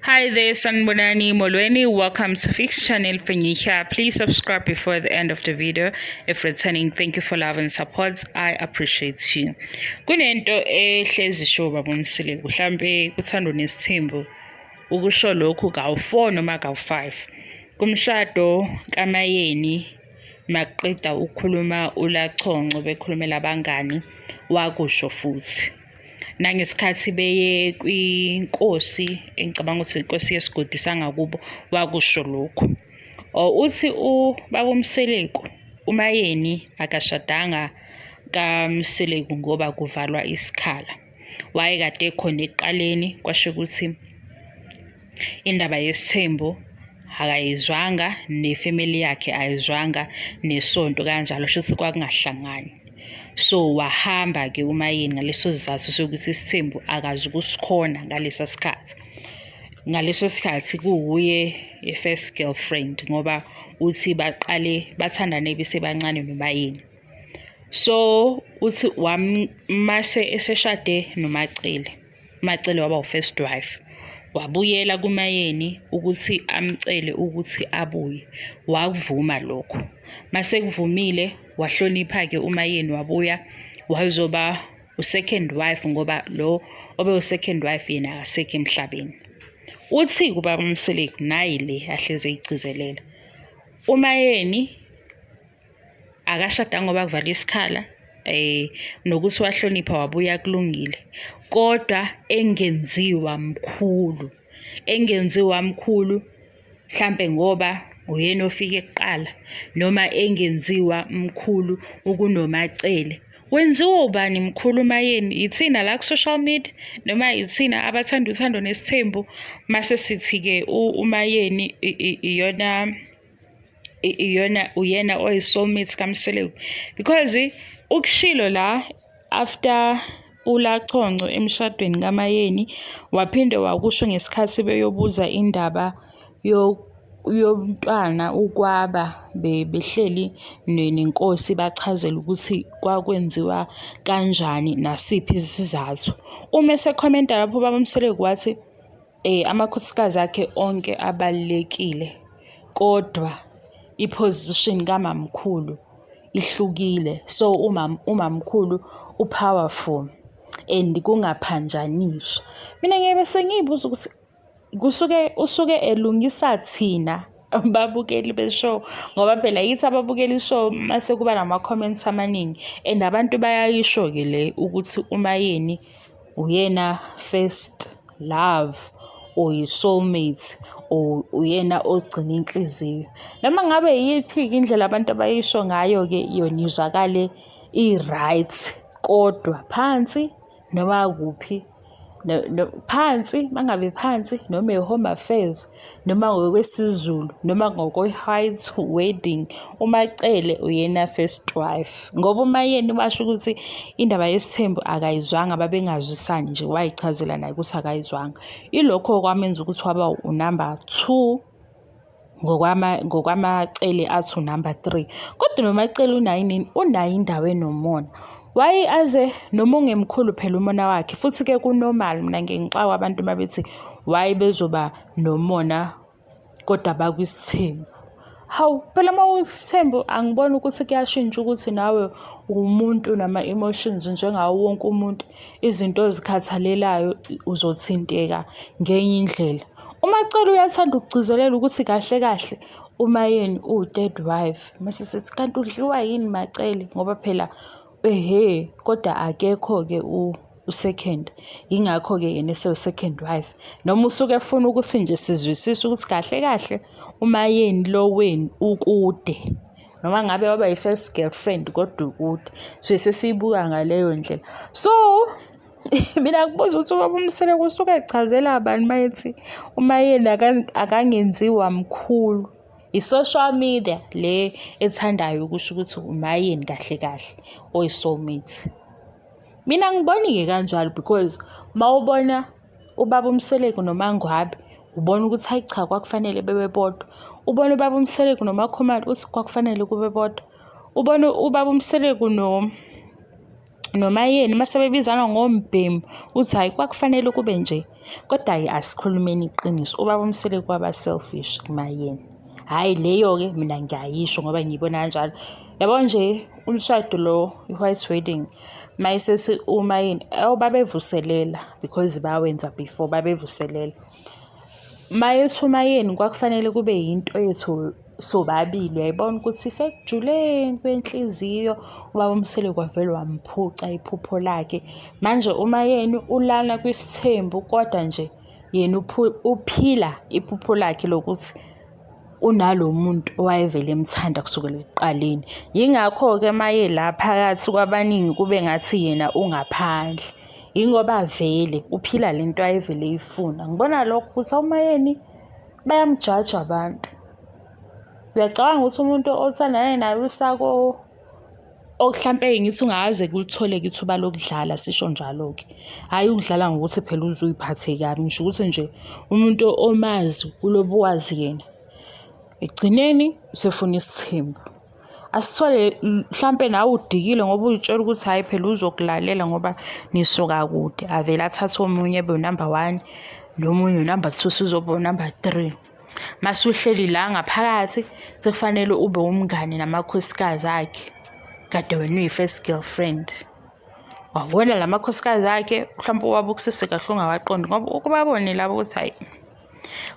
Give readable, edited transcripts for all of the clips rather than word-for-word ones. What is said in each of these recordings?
Hi there, Sanbonani Molweni. Welcome to Fix Channel. For you here, please subscribe before the end of the video. If returning, thank you for love and support. I appreciate you. Kunento ehlezi show Baba Mseleku. Mhlambe uThando Nes'thembu ukusho lokhu kawu4 noma kawu5. Kumshado kaMayeni maqeda ukukhuluma uLachonco bekhulumela abangani wakusho futhi. Nangesikhathi beye kwinkosi engicabanga ukuthi inkosi yesigodi sangakubo wakusho lokho. Uthi ubaba Mseleku uMayeni akashadanga kaMseleku ngoba kuvalwa isikhala. Wayekade khona ekuqaleni kwasho ukuthi indaba yesithembu akayizwanga nefamily yakhe ayizwanga nesonto kanjalo shothi kwakungahlangani. So wahamba ke uMayeni ngaleso sizathu sokuthi isithembu akazi ukusikhona ngaleso sikhathi. Ngaleso sikhathi kuwuye i-first girlfriend ngoba uthi baqale bathandane besebancane noMayeni. So uthi mase eseshade noMacele. Macele waba u-first wife. Wabuyela kuMayeni ukuthi amcele ukuthi abuye. Wakuvuma lokho. Mase kuvumile wahlonipha ke uMayeni wabuya wazoba u-second wife ngoba lo obe u-second wife yena akasekho emhlabeni. Uthi kubaba Mseleku nayi le ahleze igcizelela. uMayeni akashada ngoba kuvala isikhala nokuthi wahlonipha wabuya kulungile. Kodwa engenziwa mkhulu mhlambe ngoba uyena ofike kuqala noma engenziwa mkhulu ukunoMacele. Wenziwa ubani mkhulu uMayeni? Ithina la ku-social media noma ithina abathanda uThando Nes'thembu? Mase sithi ke uMayeni uyena oyi-soulmate kaMseleku, because ukushilo la after uLachonco emshadweni kaMayeni waphinde wakusho ngesikhathi beyobuza indaba yomntwana ukwaba behleli nenkosi bachazela ukuthi kwakwenziwa kanjani nasiphi isizathu. Uma esekhomenta lapho baba Mseleku wathi amakhosikazi akhe onke abalekile kodwa iposition kamamkhulu ihlukile. So umamkhulu upowerful and kungaphanjaniswa. Mina ngibe sengibuza ukuthi usuke elungisa thina ababukeli beshow ngoba phela yithi ababukeli ishow mase kuba nama-comments amaningi and abantu bayayisho ke le ukuthi uMayeni uyena first love or yi-soulmate or uyena ogcina inhliziyo. Noma ngabe yiphi indlela abantu abayisho ngayo ke yonizwakale i-right kodwa phansi noma kuphi phansi mangabe phansi noma e-home affairs noma ngokwesizulu noma ngokwe-white wedding uMacele uyena first wife ngoba uMayeni basho ukuthi indaba yesithembu akayizwanga babengazwisani nje wayichazela naye ukuthi akayizwanga. Ilokho kwamenza ukuthi waba unumber 2 ngokwamacele athi unumber 3. Kodwa noMacele unayo indawo enomona. Why aze noma ungemkhulu phela umona wakhe futhi ke kunormal. Mina ngengixawa abantu babethi why bezoba nomona kodwa bakwisithembu. Hawu phela mawusithembu angiboni ukuthi kuyashintsha ukuthi nawe umuntu nama-emotions njengawo wonke umuntu. Izinto ozikhathalelayo uzothinteka ngenye indlela. uMacele uyathanda ukugcizelela ukuthi kahle kahle uMayeni u-third wife. Mase sithi kanti udliwa yini Macele ngoba phela kodwa akekho-ke u-second. Yingakho-ke yena esewu-second wife. Noma usuke efuna ukuthi nje sizwisise ukuthi kahle kahle uMayeni lo wenu ukude. Noma ngabe waba yi-first girlfriend kodwa ukude. So sesiyibuka ngaleyo ndlela. So mina ngibuza ukuthi ubaba Mseleku usuke echazela abani mayethi uMayeni akangenziwa mkhulu. I-social media le ethandayo ukusho ukuthi uMayeni kahle kahle oyi-soulmate. Mina ngiboni-ke kanjalo because mawubona ubaba Mseleku noMangwabi ubona ukuthi hayi cha kwakufanele bebe bodwa. Ubona ubaba Mseleku noMakhomane uthi kwakufanele kube bodwa. Ubona ubaba Mseleku noMayeni masebebizana ngombhemu uthi hayi kwakufanele kube nje. Kodwa-ke asikhulumeni iqiniso, ubaba Mseleku waba selfish kuMayeni. Hhayi leyo-ke mina ngiyayisho ngoba ngiyibona kanjalo. Yabo nje umshado lo, i-white wedding, mayesethi uMayeni babevuselela because bawenza before babevuselela. Mayethi uMayeni kwakufanele kube yinto yethu sobabili, uyayibona ukuthi sekujuleni kwenhliziyo ubaba Mseleku wavele wamphuca iphupho lakhe. Manje uMayeni ulana kwisithembu kodwa nje yena uphila iphupho lakhe lokuthi unalo muntu owayevele emthanda kusukela ekuqaleni. Yingakho-ke maye la phakathi kwabaningi kube ngathi yena ungaphandle, yingoba vele uphila lento ayevele ifuna. Ngibona lokho ukuthi uMayeni bayamjaja abantu. Uyacabanga ukuthi umuntu othandana naye usako okuhlampe ngithi ungaze kulitholeke ithuba lokudlala, sisho njalo-ke. Hhayi ukudlala ngokuthi phela uzuyiphathe kabi, ngisho ukuthi nje umuntu omazi ulobu wazi yena. Ekugcineni usefuna isithembu. Asithole mhlampe nawe udikile ngoba uyitshela ukuthi hhayi phela uzokulalela ngoba nisuka kude. Avele athathe omunye ebe unumber 1 nomunye unumber 2 sizoba unumber 3. Masuhleli la ngaphakathi sekufanele ube umngane namakhosikazi akhe. Kade wena uyi-first girlfriend. Wabona la makhosikazi akhe mhlawumbe wabukisise kahle ungawaqondi ngoba ukubabone labo ukuthi hhayi.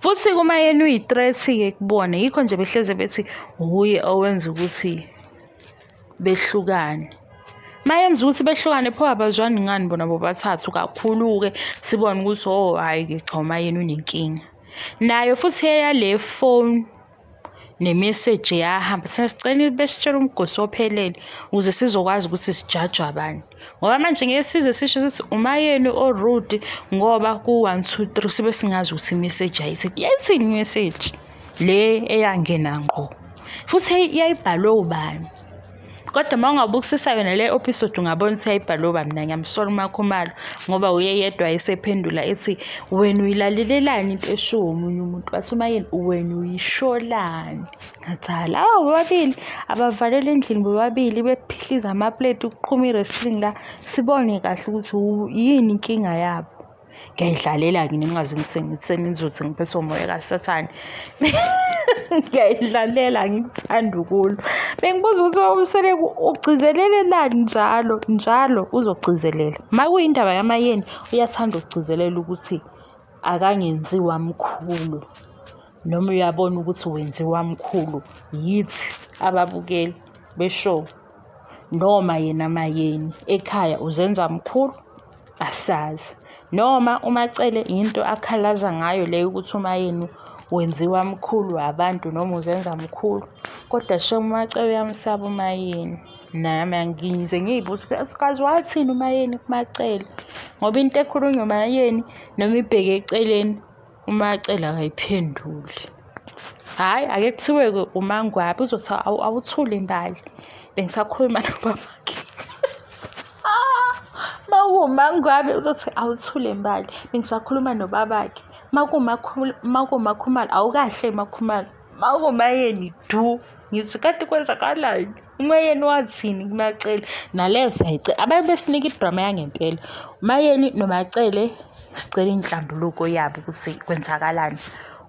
Futhi kuMayeni uyi-threat-ke kubona, yikho nje behleze bethi uye owenza ukuthi behlukane. Mayenza ukuthi behlukane pho abazwani ngani bona bobathathu kakhulu-ke sibone ukuthi hhayi-ke cha uMayeni unenkinga. Nayo futhi eyale phone nemeseji yahamba sesicela besitshela umgosi ophelele ukuze sizokwazi ukuthi sijajwe abani. Ngoba manje ngeke size sisho ukuthi uMayeni o-rude ngoba ku-1 2 3 sibe singazi ukuthi imeseji yayithini imeseji le eyangena ngqo futhi yayibhalwe ubani. Kodwa uma ungabukisisa yona le episode ungabona ukuthi yayibhalwe ubani. Mina ngiyamsola uMakhumalo ngoba uye yedwa esephendula ethi wena uyilalelelani into eshiwo omunye umuntu. Bathi uMayeni wena uyisholani. Ngathi laba bobabili abavalele endlini bobabili bephihliza amaplate ukuqhuma i-wrestling la sibone kahle ukuthi yini inkinga yabo. Ngiyayidlalela-ke ningaze ngithi nizothi ngiphethe umoya kasathane. Ngiyayidlalela ngikuthanda ukulu. Bengibuza ukuthi ubaba Mseleku ugcizelelelani njalo uzogcizelela. Uma kuyindaba yaMayeni uyathanda ukugcizelela ukuthi akangenziwa mkhulu noma uyabona ukuthi wenziwa mkhulu yithi ababukeli beshow noma yena Mayeni ekhaya uzenza mkhulu asazi. Noma uMacele into akhalaza ngayo leyo ukuthi uMayeni wenziwa mkhulu abantu noma uzenza mkhulu. Kodwa uMacele uyamsaba uMayeni. Nami ngize ngiyibuza ukuthi asikazi wathini uMayeni kuMacele ngoba into ekhulunywa uMayeni noma ibheke eceleni uMacele akayiphenduli. Hhayi ake kuthiwe-ke uMangwabi uzothi awuthule imbali. Bengisakhuluma nobabakhe. Mawumangwabi uzothi awuthule imbali. Bengisakhuluma nobabakhe. Makumakhumalo awukahle Makhumalo. MakuMayeni du ngithi kade kwenzakalani. uMayeni wathini kuMacele naleyo sayicela ababe besinika idrama yangempela. uMayeni noMacele sicela inhlambuluko yabo ukuthi kwenzakalani.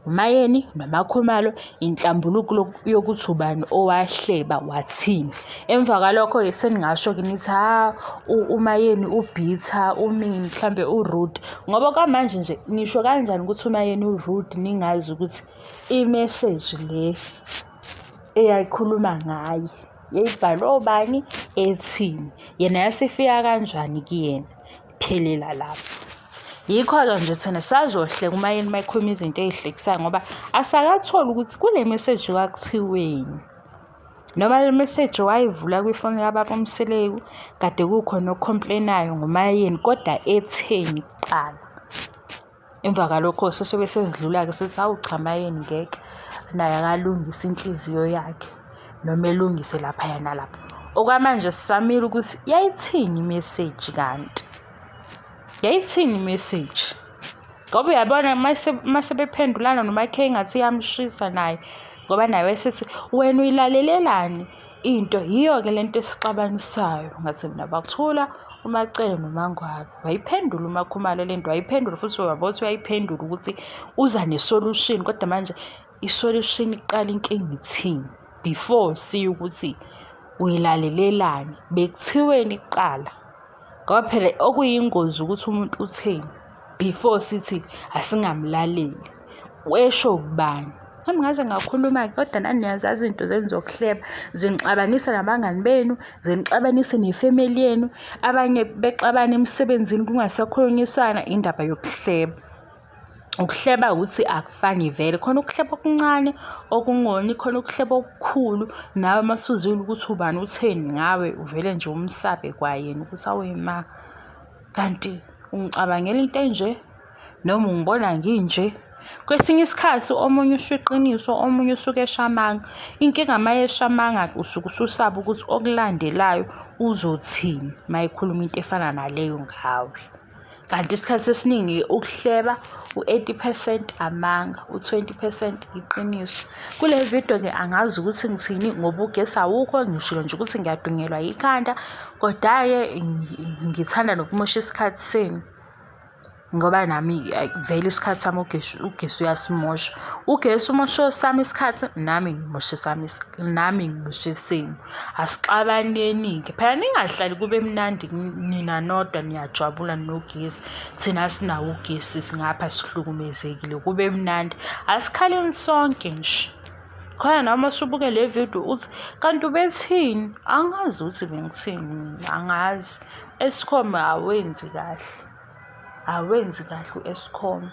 uMayeni noMakhumalo inhlambuluko yokuthi ubani owahleba wathini. Emva kwalokho-ke seningasho-ke nithi uMayeni ubitha umini mhlambe urude ngoba kwamanje nje nisho kanjani ukuthi uMayeni urude ningazi ukuthi imeseji le eyayikhuluma ngaye yayibhalwe obani ethini yena yasifika kanjani kuyena phelela lapho. Yikho-ke nje thina sazohleka uMayeni mayikhuluma izinto ey'hlekisayo ngoba asakatholi ukuthi kule meseji kwakuthiweni noma le meseji wayivula kwifoni kababa Mseleku kade kukhona okhomplenayo ngoMayeni kodwa etheni kuqala. Emva kwalokho sesebe sedlula-ke sithi hawu cha Mayeni ngeke naye akalungise inhliziyo yakhe noma elungise laphaya nalapha. Okwamanje sisamile ukuthi yayithini imeseji kanti yayithini imeseji ngoba uyabona mase bephendulana noMakhe ngathi iyamshisa naye ngoba naye wesithi wena uyilalelelani into yiyo-ke lento esixabanisayo. Ngathi mina bakuthula uMacele noMangwabi wayiphendula uMakhumalo le nto, wayiphendula futhi wabona ukuthi uyayiphendula ukuthi uza ne-solution, kodwa manje i-solution iqala inkinga ithini before siye ukuthi uyilalelelani. Bekuthiweni kuqala ngoba phela okuyingozi ukuthi umuntu utheni before sithi asingamlaleli, wesho kubani. Nami ngaze ngakhuluma-ke kodwa nani niyazazi izinto zenu zokuhleba zinixabanisa nabangani benu, zinixabanise nefemeli yenu, abanye bexabana emsebenzini kungasakhulunyiswana indaba yokuhleba. Ukuhleba ukuthi akufani vele, khona ukuhleba okuncane okungoni, khona ukuhleba okukhulu. Nawe masuzile ukuthi ubani utheni ngawe uvele nje umsabe kwayena ukuthi awuyima, kanti ungicabangela into enje noma ungibona nginje. Kwesinye isikhathi omunye usho iqiniso, omunye usuke eshamanga. Inkinga mayeshamanga usuke ususaba ukuthi okulandelayo uzothini mayikhuluma into efana naleyo ngawe. Kanti isikhathi esiningi ukuhleba u-80% amanga, u-20% iqiniso. Kule video-ke angazi ukuthi ngithini ngoba ugesi awukho, ngishilo nje ukuthi ngiyadunyelwa yikhanda, kodwa-ke ngithanda nokumosha isikhathi senu ngoba nami vele isikhathi sami ugesi uyasimosha. Ugesi umosha sami isikhathi, nami ngimoshe senu. Asixabaneni-ke phela, ningahlali kube mnandi nina nodwa niyajabula nogesi, thina sinawo ugesi singapha sihlukumezekile, kube mnandi. Asikhaleni sonke nje. Khona noma usubuke le video uthi kanti ubethini, angazi ukuthi bengithini mina, angazi. Eskom awenzi kahle u-Eskom.